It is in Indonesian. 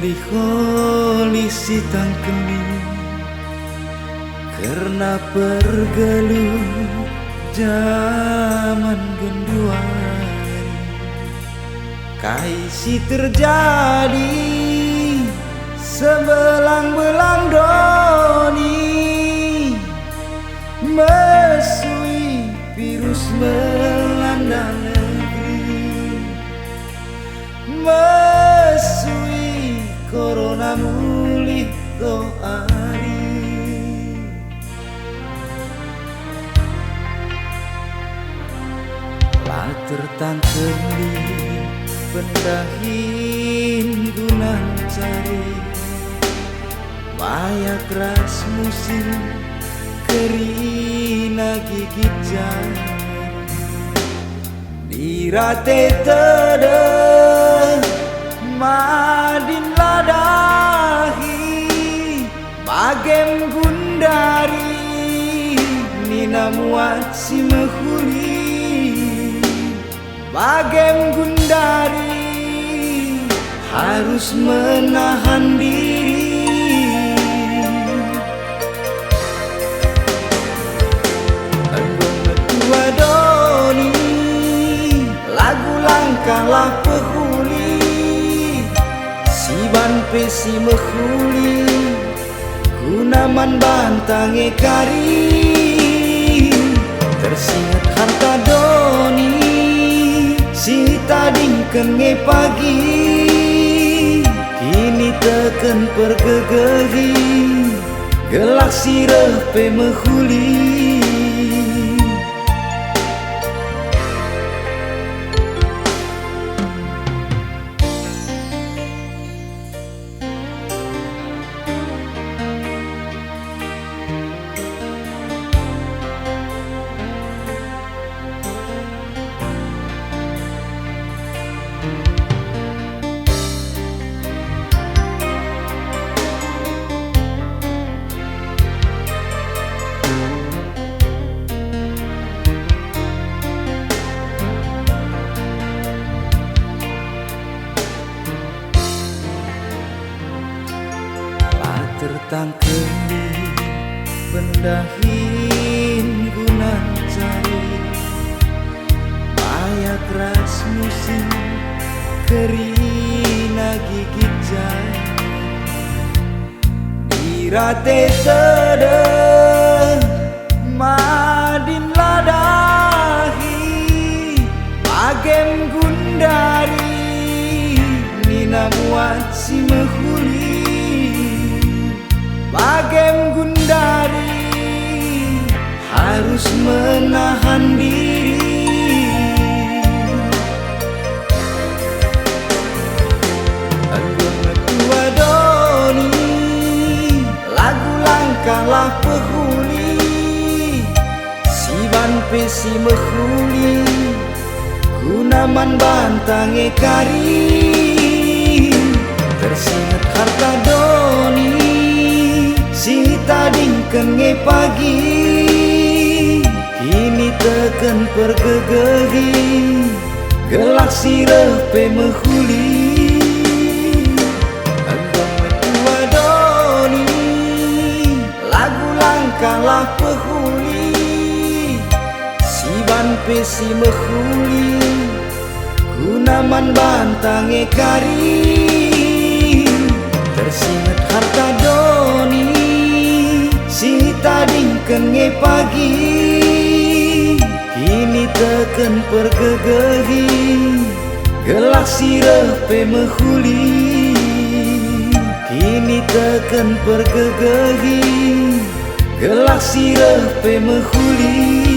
Holi-holi si tangkeli karena pergeluh zaman genduan. Kaisi terjadi sebelang-belang doni, mesui virus melanda negeri, mesui corona mulih doari. Lah tertangkeli pendahin gunang cari, maya keras musim kerina gigit jari. Dirate tede madin ladahi, bagem gundari nina muat si mehuli, bagem gundari harus menahan diri. Langkahlah pehuli, si banpe si mehuli, gunaman bantange kari. Tersingat harta doni, si tading kenge pagi, kini teken pergegehi, gelak sireh pe mehuli. Tertangkeli pendahin gunang cari, maya keras musim kerina gigit jari. Dirate tede madin ladahi, bagem gundari nina muat si mehuli, bagem gundari harus menahan diri. Anggona tua doni, lagu langkahlah pehuli, si banpe si mehuli, gunaman bantange kari. Tersingat harta doni, si tading kenge pagi, kini teken pergegehi, gelak sireh pe mehuli. Anggona tua doni, lagu langkahlah pehuli, si banpe si mehuli, gunaman bantange kari. Tersingat harta doni, si tading kenge pagi, kini teken pergegehi, gelak sireh pe mehuli. Kini teken pergegehi, gelak sireh pe mehuli.